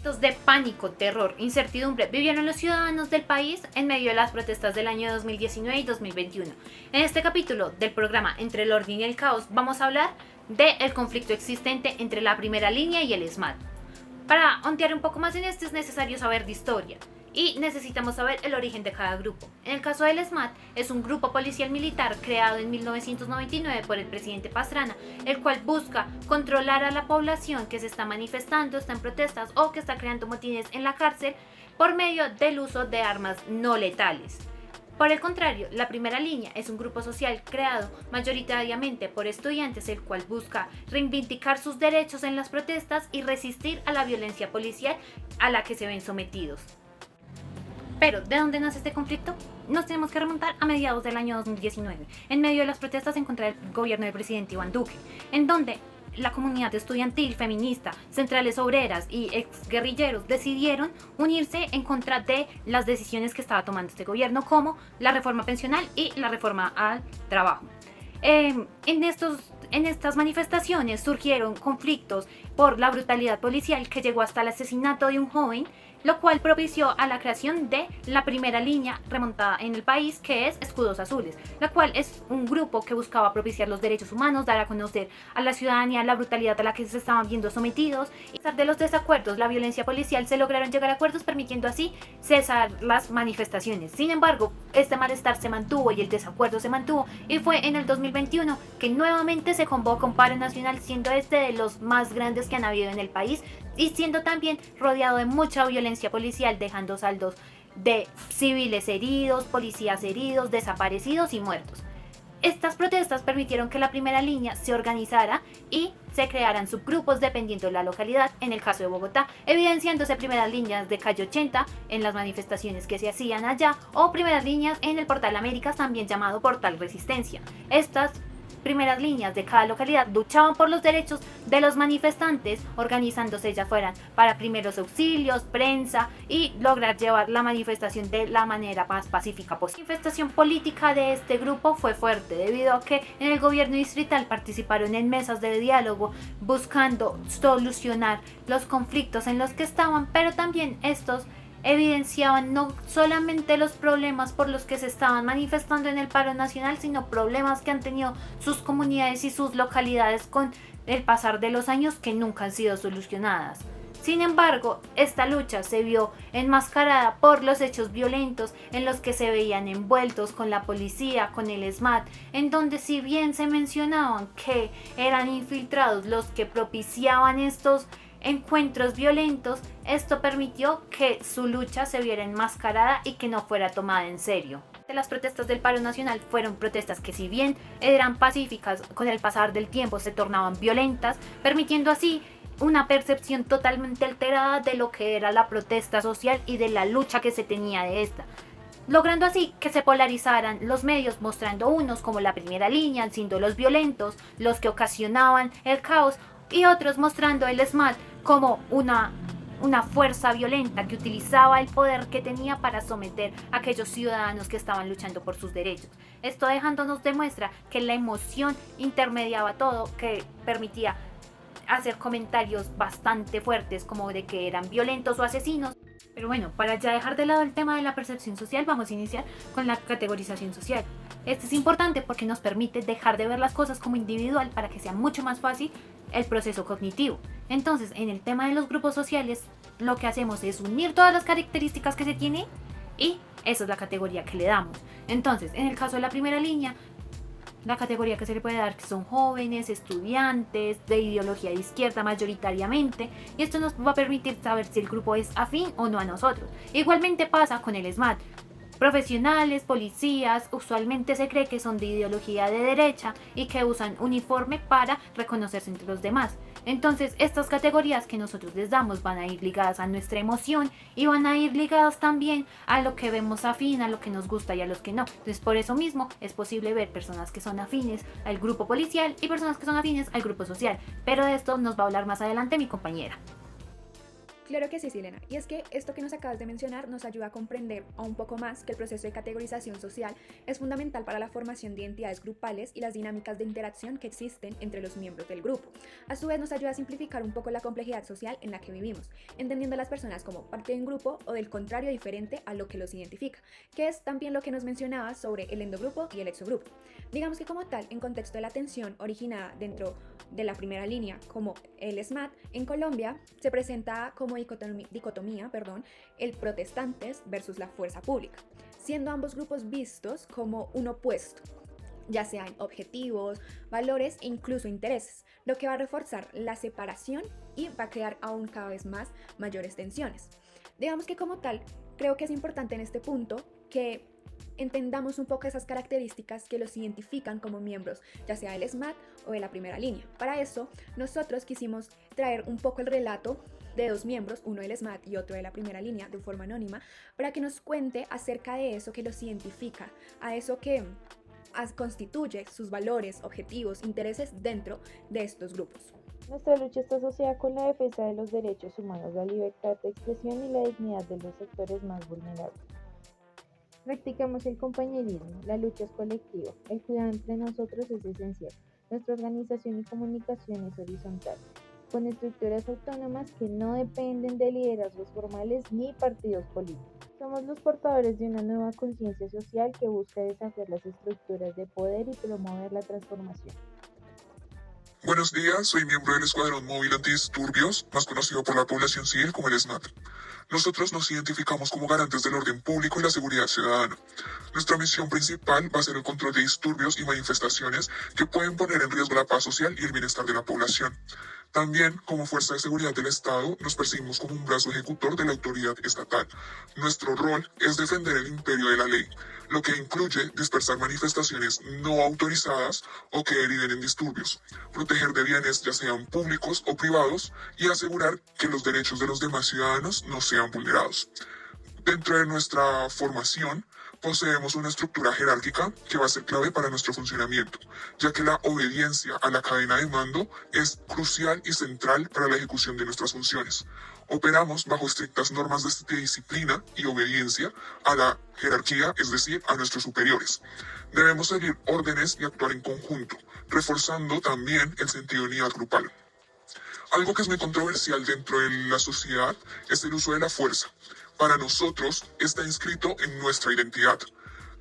Momentos de pánico, terror, incertidumbre vivieron los ciudadanos del país en medio de las protestas del año 2019 y 2021. En este capítulo del programa Entre el orden y el caos vamos a hablar del conflicto existente entre la primera línea y el ESMAD. Para ondear un poco más en esto es necesario saber de historia y necesitamos saber el origen de cada grupo. En el caso del ESMAD, es un grupo policial militar creado en 1999 por el presidente Pastrana, el cual busca controlar a la población que se está manifestando, está en protestas o que está creando motines en la cárcel por medio del uso de armas no letales. Por el contrario, la primera línea es un grupo social creado mayoritariamente por estudiantes, el cual busca reivindicar sus derechos en las protestas y resistir a la violencia policial a la que se ven sometidos. Pero, ¿de dónde nace este conflicto? Nos tenemos que remontar a mediados del año 2019, en medio de las protestas en contra del gobierno del presidente Iván Duque, en donde la comunidad estudiantil, feminista, centrales obreras y exguerrilleros decidieron unirse en contra de las decisiones que estaba tomando este gobierno, como la reforma pensional y la reforma al trabajo. En estas manifestaciones surgieron conflictos por la brutalidad policial que llegó hasta el asesinato de un joven, lo cual propició a la creación de la primera línea remontada en el país, que es Escudos Azules, la cual es un grupo que buscaba propiciar los derechos humanos, dar a conocer a la ciudadanía la brutalidad a la que se estaban viendo sometidos. Y a pesar de los desacuerdos, la violencia policial, se lograron llegar a acuerdos permitiendo así cesar las manifestaciones. Sin embargo, este malestar se mantuvo y el desacuerdo se mantuvo, y fue en el 2021 que nuevamente se convocó un paro nacional, siendo este de los más grandes que han habido en el país y siendo también rodeado de mucha violencia policial, dejando saldos de civiles heridos, policías heridos, desaparecidos y muertos. Estas protestas permitieron que la primera línea se organizara y se crearan subgrupos dependiendo de la localidad, en el caso de Bogotá, evidenciándose primeras líneas de calle 80 en las manifestaciones que se hacían allá, o primeras líneas en el Portal Américas, también llamado Portal Resistencia. Estas primeras líneas de cada localidad luchaban por los derechos de los manifestantes, organizándose ya fueran para primeros auxilios, prensa y lograr llevar la manifestación de la manera más pacífica posible. La manifestación política de este grupo fue fuerte debido a que en el gobierno distrital participaron en mesas de diálogo buscando solucionar los conflictos en los que estaban, pero también estos evidenciaban no solamente los problemas por los que se estaban manifestando en el paro nacional, sino problemas que han tenido sus comunidades y sus localidades con el pasar de los años, que nunca han sido solucionadas. Sin embargo, esta lucha se vio enmascarada por los hechos violentos en los que se veían envueltos con la policía, con el ESMAD, en donde, si bien se mencionaban que eran infiltrados los que propiciaban estos encuentros violentos, esto permitió que su lucha se viera enmascarada y que no fuera tomada en serio. Las protestas del paro nacional fueron protestas que, si bien eran pacíficas, con el pasar del tiempo se tornaban violentas, permitiendo así una percepción totalmente alterada de lo que era la protesta social y de la lucha que se tenía de esta, logrando así que se polarizaran los medios, mostrando unos como la primera línea siendo los violentos, los que ocasionaban el caos, y otros mostrando el ESMAD como una fuerza violenta que utilizaba el poder que tenía para someter a aquellos ciudadanos que estaban luchando por sus derechos. Esto dejándonos demuestra que la emoción intermediaba todo, que permitía hacer comentarios bastante fuertes como de que eran violentos o asesinos. Pero bueno, para ya dejar de lado el tema de la percepción social, vamos a iniciar con la categorización social. Esto es importante porque nos permite dejar de ver las cosas como individual para que sea mucho más fácil el proceso cognitivo. Entonces, en el tema de los grupos sociales, lo que hacemos es unir todas las características que se tiene y esa es la categoría que le damos. Entonces, en el caso de la primera línea, la categoría que se le puede dar que son jóvenes, estudiantes, de ideología de izquierda mayoritariamente, y esto nos va a permitir saber si el grupo es afín o no a nosotros. Igualmente pasa con el ESMAD. Profesionales, policías, usualmente se cree que son de ideología de derecha y que usan uniforme para reconocerse entre los demás. Entonces, estas categorías que nosotros les damos van a ir ligadas a nuestra emoción y van a ir ligadas también a lo que vemos afín, a lo que nos gusta y a los que no. Entonces, por eso mismo es posible ver personas que son afines al grupo policial y personas que son afines al grupo social. Pero de esto nos va a hablar más adelante mi compañera. Claro que sí, Silena. Y es que esto que nos acabas de mencionar nos ayuda a comprender aún un poco más que el proceso de categorización social es fundamental para la formación de identidades grupales y las dinámicas de interacción que existen entre los miembros del grupo. A su vez nos ayuda a simplificar un poco la complejidad social en la que vivimos, entendiendo a las personas como parte de un grupo o del contrario diferente a lo que los identifica, que es también lo que nos mencionaba sobre el endogrupo y el exogrupo. Digamos que como tal, en contexto de la tensión originada dentro de la primera línea, como el SMAT, en Colombia se presenta como dicotomía, el protestantes versus la fuerza pública, siendo ambos grupos vistos como un opuesto, ya sea en objetivos, valores e incluso intereses, lo que va a reforzar la separación y va a crear aún cada vez más mayores tensiones. Digamos que como tal, creo que es importante en este punto que entendamos un poco esas características que los identifican como miembros, ya sea del SMAT o de la primera línea. Para eso, nosotros quisimos traer un poco el relato de dos miembros, uno del SMAT y otro de la primera línea, de forma anónima, para que nos cuente acerca de eso que los identifica, a eso que constituye sus valores, objetivos, intereses dentro de estos grupos. Nuestra lucha está asociada con la defensa de los derechos humanos, la libertad de expresión y la dignidad de los sectores más vulnerables. Practicamos el compañerismo, la lucha es colectiva, el cuidado entre nosotros es esencial. Nuestra organización y comunicación es horizontal, con estructuras autónomas que no dependen de liderazgos formales ni partidos políticos. Somos los portadores de una nueva conciencia social que busca desafiar las estructuras de poder y promover la transformación. Buenos días, soy miembro del Escuadrón Móvil Antidisturbios, más conocido por la población civil como el SMAT. Nosotros nos identificamos como garantes del orden público y la seguridad ciudadana. Nuestra misión principal va a ser el control de disturbios y manifestaciones que pueden poner en riesgo la paz social y el bienestar de la población. También, como Fuerza de Seguridad del Estado, nos percibimos como un brazo ejecutor de la autoridad estatal. Nuestro rol es defender el imperio de la ley, lo que incluye dispersar manifestaciones no autorizadas o que deriven en disturbios, proteger de bienes ya sean públicos o privados y asegurar que los derechos de los demás ciudadanos no sean vulnerados. Dentro de nuestra formación, poseemos una estructura jerárquica que va a ser clave para nuestro funcionamiento, ya que la obediencia a la cadena de mando es crucial y central para la ejecución de nuestras funciones. Operamos bajo estrictas normas de disciplina y obediencia a la jerarquía, es decir, a nuestros superiores. Debemos seguir órdenes y actuar en conjunto, reforzando también el sentido de unidad grupal. Algo que es muy controversial dentro de la sociedad es el uso de la fuerza. Para nosotros está inscrito en nuestra identidad.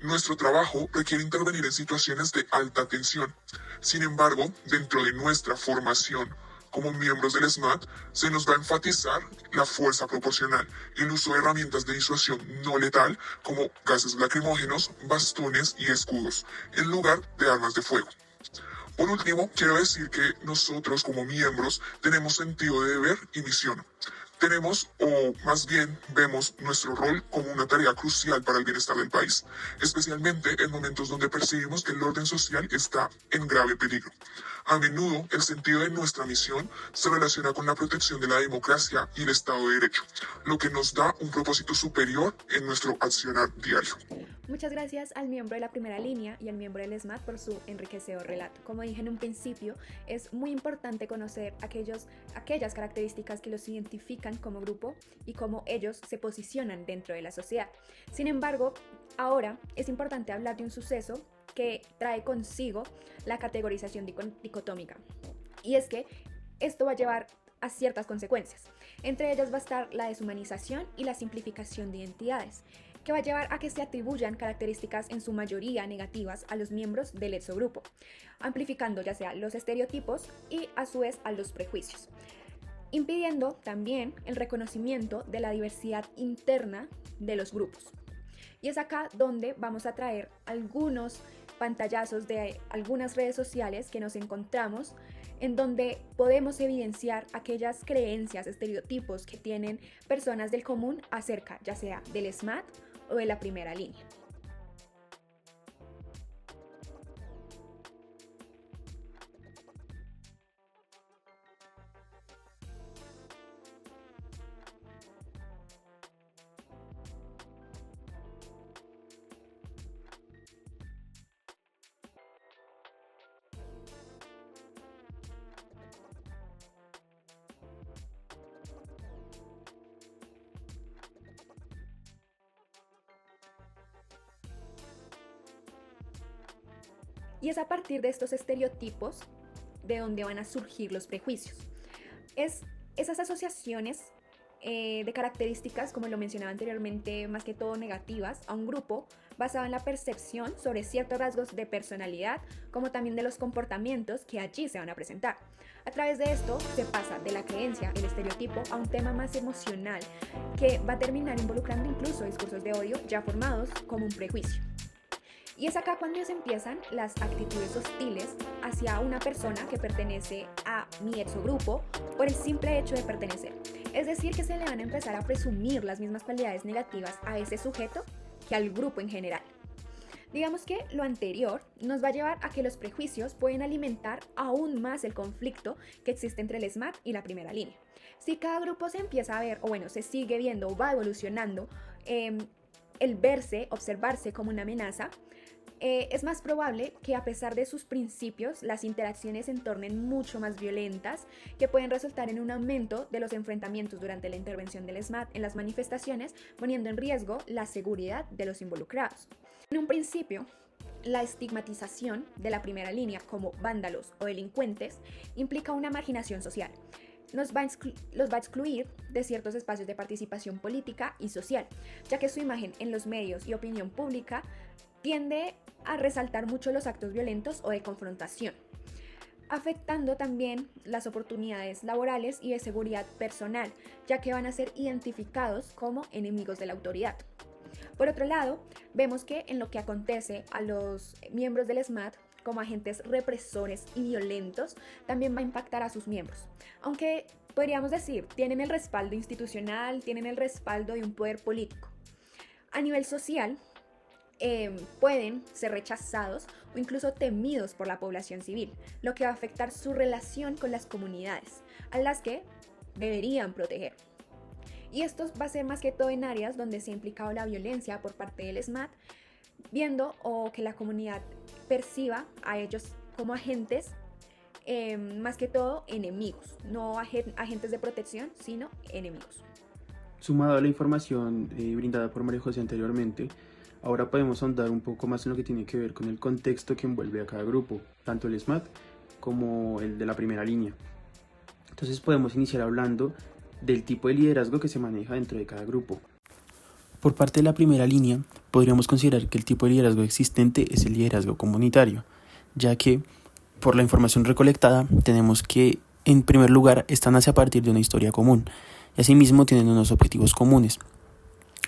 Nuestro trabajo requiere intervenir en situaciones de alta tensión. Sin embargo, dentro de nuestra formación como miembros del SMAT, se nos va a enfatizar la fuerza proporcional y el uso de herramientas de disuasión no letal como gases lacrimógenos, bastones y escudos, en lugar de armas de fuego. Por último, quiero decir que nosotros como miembros tenemos sentido de deber y misión. Tenemos, o más bien vemos nuestro rol como una tarea crucial para el bienestar del país, especialmente en momentos donde percibimos que el orden social está en grave peligro. A menudo, el sentido de nuestra misión se relaciona con la protección de la democracia y el Estado de Derecho, lo que nos da un propósito superior en nuestro accionar diario. Muchas gracias al miembro de la primera línea y al miembro del SMAT por su enriquecedor relato. Como dije en un principio, es muy importante conocer aquellas características que los identifican como grupo y cómo ellos se posicionan dentro de la sociedad. Sin embargo, ahora es importante hablar de un suceso que trae consigo la categorización dicotómica. Y es que esto va a llevar a ciertas consecuencias. Entre ellas va a estar la deshumanización y la simplificación de identidades, que va a llevar a que se atribuyan características en su mayoría negativas a los miembros del exogrupo, amplificando ya sea los estereotipos y a su vez a los prejuicios, impidiendo también el reconocimiento de la diversidad interna de los grupos. Y es acá donde vamos a traer algunos pantallazos de algunas redes sociales que nos encontramos en donde podemos evidenciar aquellas creencias, estereotipos que tienen personas del común acerca ya sea del SMAT o de la primera línea. Y es a partir de estos estereotipos de donde van a surgir los prejuicios. Es esas asociaciones de características, como lo mencionaba anteriormente, más que todo negativas, a un grupo basado en la percepción sobre ciertos rasgos de personalidad, como también de los comportamientos que allí se van a presentar. A través de esto se pasa de la creencia, el estereotipo, a un tema más emocional que va a terminar involucrando incluso discursos de odio ya formados como un prejuicio. Y es acá cuando se empiezan las actitudes hostiles hacia una persona que pertenece a mi exogrupo por el simple hecho de pertenecer. Es decir, que se le van a empezar a presumir las mismas cualidades negativas a ese sujeto que al grupo en general. Digamos que lo anterior nos va a llevar a que los prejuicios pueden alimentar aún más el conflicto que existe entre el SMAT y la primera línea. Si cada grupo se empieza a ver, o bueno, se sigue viendo o va evolucionando, el verse, observarse como una amenaza, es más probable que a pesar de sus principios las interacciones se tornen mucho más violentas, que pueden resultar en un aumento de los enfrentamientos durante la intervención del SMAT en las manifestaciones, poniendo en riesgo la seguridad de los involucrados. En un principio, la estigmatización de la primera línea como vándalos o delincuentes implica una marginación social. Los va a excluir de ciertos espacios de participación política y social, ya que su imagen en los medios y opinión pública tiende a resaltar mucho los actos violentos o de confrontación, afectando también las oportunidades laborales y de seguridad personal, ya que van a ser identificados como enemigos de la autoridad. Por otro lado, vemos que en lo que acontece a los miembros del SMAT como agentes represores y violentos, también va a impactar a sus miembros. Aunque podríamos decir, tienen el respaldo institucional, tienen el respaldo de un poder político. A nivel social, pueden ser rechazados o incluso temidos por la población civil, lo que va a afectar su relación con las comunidades, a las que deberían proteger. Y esto va a ser más que todo en áreas donde se ha implicado la violencia por parte del SMAT, viendo o que la comunidad perciba a ellos como agentes, más que todo enemigos, no agentes de protección, sino enemigos. Sumado a la información brindada por María José anteriormente, ahora podemos ahondar un poco más en lo que tiene que ver con el contexto que envuelve a cada grupo, tanto el SMAT como el de la primera línea. Entonces podemos iniciar hablando del tipo de liderazgo que se maneja dentro de cada grupo. Por parte de la primera línea, podríamos considerar que el tipo de liderazgo existente es el liderazgo comunitario, ya que, por la información recolectada, tenemos que, en primer lugar, están hacia partir de una historia común, y asimismo tienen unos objetivos comunes,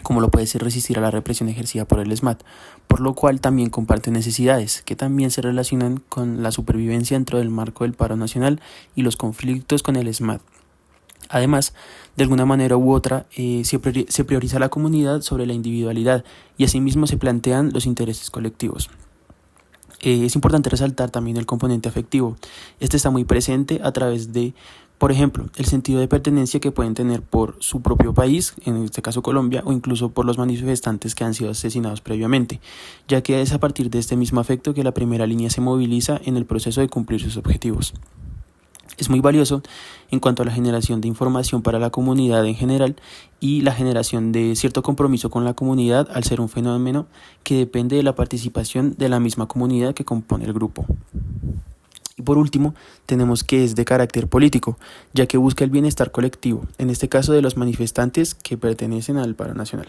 como lo puede ser resistir a la represión ejercida por el SMAT, por lo cual también comparten necesidades, que también se relacionan con la supervivencia dentro del marco del paro nacional y los conflictos con el SMAT. Además, de alguna manera u otra, se prioriza la comunidad sobre la individualidad y asimismo se plantean los intereses colectivos. Es importante resaltar también el componente afectivo. Este está muy presente a través de, por ejemplo, el sentido de pertenencia que pueden tener por su propio país, en este caso Colombia, o incluso por los manifestantes que han sido asesinados previamente, ya que es a partir de este mismo afecto que la primera línea se moviliza en el proceso de cumplir sus objetivos. Es muy valioso en cuanto a la generación de información para la comunidad en general y la generación de cierto compromiso con la comunidad al ser un fenómeno que depende de la participación de la misma comunidad que compone el grupo. Y por último, tenemos que es de carácter político, ya que busca el bienestar colectivo, en este caso de los manifestantes que pertenecen al paro nacional.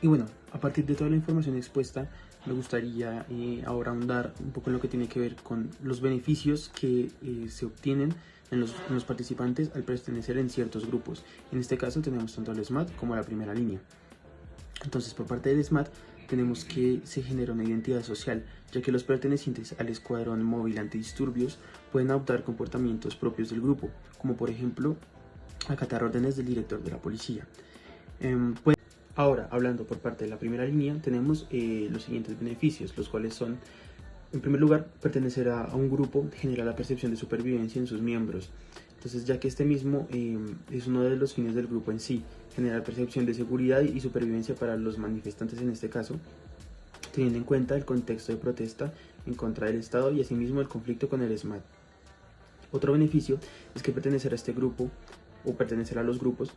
Y bueno, a partir de toda la información expuesta, me gustaría ahora ahondar un poco en lo que tiene que ver con los beneficios que se obtienen en los participantes al pertenecer en ciertos grupos. En este caso tenemos tanto al SMAT como a la primera línea. Entonces, por parte del SMAT tenemos que se genera una identidad social, ya que los pertenecientes al escuadrón móvil antidisturbios pueden adoptar comportamientos propios del grupo, como por ejemplo acatar órdenes del director de la policía. Ahora, hablando por parte de la primera línea, tenemos los siguientes beneficios, los cuales son, en primer lugar, pertenecer a un grupo genera la percepción de supervivencia en sus miembros. Entonces, ya que este mismo es uno de los fines del grupo en sí, generar percepción de seguridad y supervivencia para los manifestantes en este caso, teniendo en cuenta el contexto de protesta en contra del Estado y asimismo el conflicto con el SMAT. Otro beneficio es que pertenecer a este grupo o pertenecer a los grupos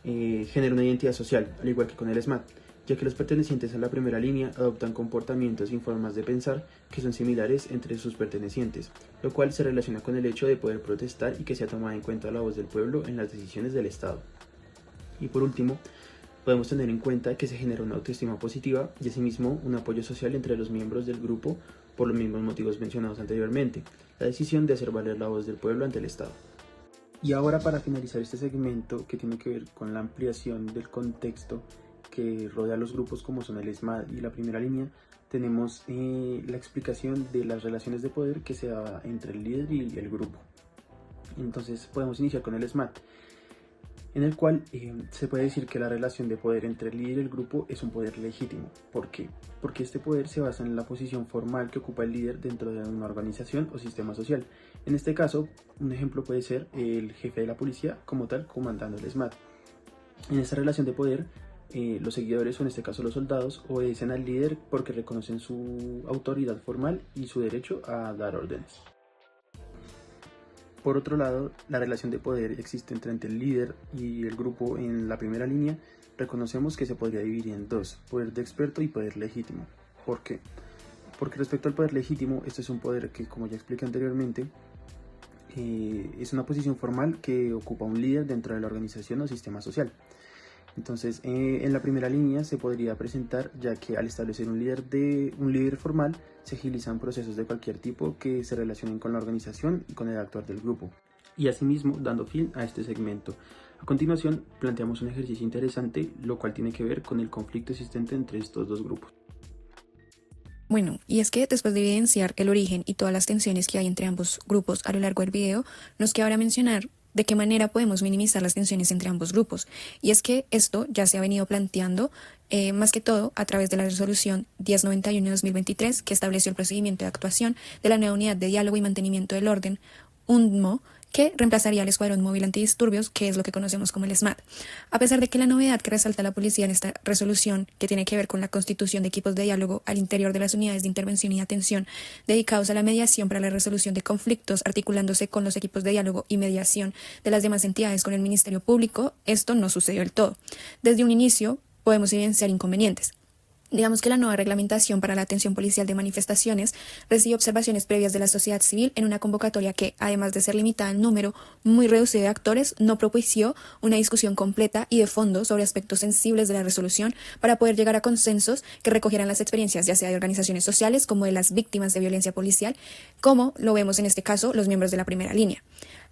genera una identidad social, al igual que con el SMAT, ya que los pertenecientes a la primera línea adoptan comportamientos y formas de pensar que son similares entre sus pertenecientes, lo cual se relaciona con el hecho de poder protestar y que sea tomada en cuenta la voz del pueblo en las decisiones del Estado. Y por último, podemos tener en cuenta que se genera una autoestima positiva y asimismo un apoyo social entre los miembros del grupo por los mismos motivos mencionados anteriormente, la decisión de hacer valer la voz del pueblo ante el Estado. Y ahora, para finalizar este segmento que tiene que ver con la ampliación del contexto que rodea a los grupos como son el SMAD y la primera línea, tenemos la explicación de las relaciones de poder que se da entre el líder y el grupo. Entonces podemos iniciar con el SMAD, en el cual se puede decir que la relación de poder entre el líder y el grupo es un poder legítimo. ¿Por qué? Porque este poder se basa en la posición formal que ocupa el líder dentro de una organización o sistema social. En este caso, un ejemplo puede ser el jefe de la policía como tal, comandando el SMAD. En esta relación de poder, los seguidores, o en este caso los soldados, obedecen al líder porque reconocen su autoridad formal y su derecho a dar órdenes. Por otro lado, la relación de poder existente entre el líder y el grupo en la primera línea, reconocemos que se podría dividir en dos: poder de experto y poder legítimo. ¿Por qué? Porque respecto al poder legítimo, este es un poder que, como ya expliqué anteriormente, es una posición formal que ocupa un líder dentro de la organización o sistema social. Entonces, en la primera línea se podría presentar, ya que al establecer un líder formal, se agilizan procesos de cualquier tipo que se relacionen con la organización y con el actuar del grupo. Y asimismo, dando fin a este segmento. A continuación, planteamos un ejercicio interesante, lo cual tiene que ver con el conflicto existente entre estos dos grupos. Bueno, y es que después de evidenciar el origen y todas las tensiones que hay entre ambos grupos a lo largo del video, nos queda ahora mencionar de qué manera podemos minimizar las tensiones entre ambos grupos. Y es que esto ya se ha venido planteando más que todo a través de la resolución 1091 de 2023, que estableció el procedimiento de actuación de la nueva Unidad de Diálogo y Mantenimiento del Orden, UNMO, que reemplazaría al Escuadrón Móvil Antidisturbios, que es lo que conocemos como el SMAD. A pesar de que la novedad que resalta la policía en esta resolución, que tiene que ver con la constitución de equipos de diálogo al interior de las unidades de intervención y atención dedicados a la mediación para la resolución de conflictos, articulándose con los equipos de diálogo y mediación de las demás entidades con el Ministerio Público, esto no sucedió del todo. Desde un inicio podemos evidenciar inconvenientes. Digamos que la nueva reglamentación para la atención policial de manifestaciones recibe observaciones previas de la sociedad civil en una convocatoria que, además de ser limitada en número muy reducido de actores, no propició una discusión completa y de fondo sobre aspectos sensibles de la resolución para poder llegar a consensos que recogieran las experiencias ya sea de organizaciones sociales como de las víctimas de violencia policial, como lo vemos en este caso los miembros de la primera línea.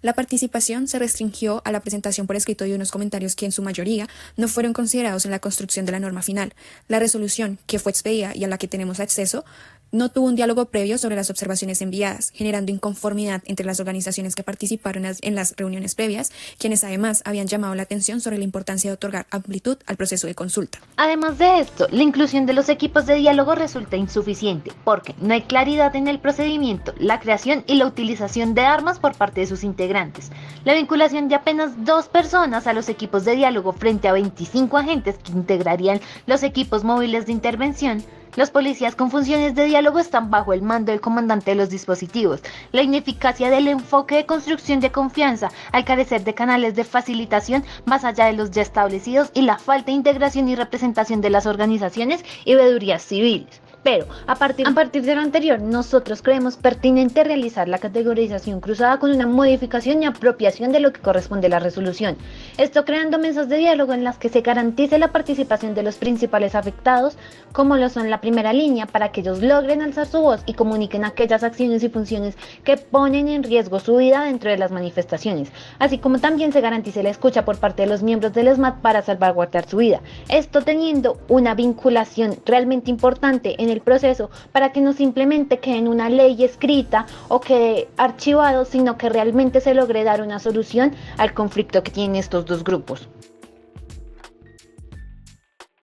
La participación se restringió a la presentación por escrito de unos comentarios que en su mayoría no fueron considerados en la construcción de la norma final. La resolución, que fue expedida y a la que tenemos acceso, no tuvo un diálogo previo sobre las observaciones enviadas, generando inconformidad entre las organizaciones que participaron en las reuniones previas, quienes además habían llamado la atención sobre la importancia de otorgar amplitud al proceso de consulta. Además de esto, la inclusión de los equipos de diálogo resulta insuficiente, porque no hay claridad en el procedimiento, la creación y la utilización de armas por parte de sus integrantes. La vinculación de apenas 2 personas a los equipos de diálogo frente a 25 agentes que integrarían los equipos móviles de intervención. Los policías con funciones de diálogo están bajo el mando del comandante de los dispositivos. La ineficacia del enfoque de construcción de confianza al carecer de canales de facilitación más allá de los ya establecidos y la falta de integración y representación de las organizaciones y veedurías civiles. Pero, a partir de lo anterior, nosotros creemos pertinente realizar la categorización cruzada con una modificación y apropiación de lo que corresponde a la resolución. Esto creando mesas de diálogo en las que se garantice la participación de los principales afectados, como lo son la primera línea, para que ellos logren alzar su voz y comuniquen aquellas acciones y funciones que ponen en riesgo su vida dentro de las manifestaciones, así como también se garantice la escucha por parte de los miembros del SMAD para salvaguardar su vida. Esto teniendo una vinculación realmente importante en el proceso para que no simplemente quede en una ley escrita o quede archivado, sino que realmente se logre dar una solución al conflicto que tienen estos dos grupos.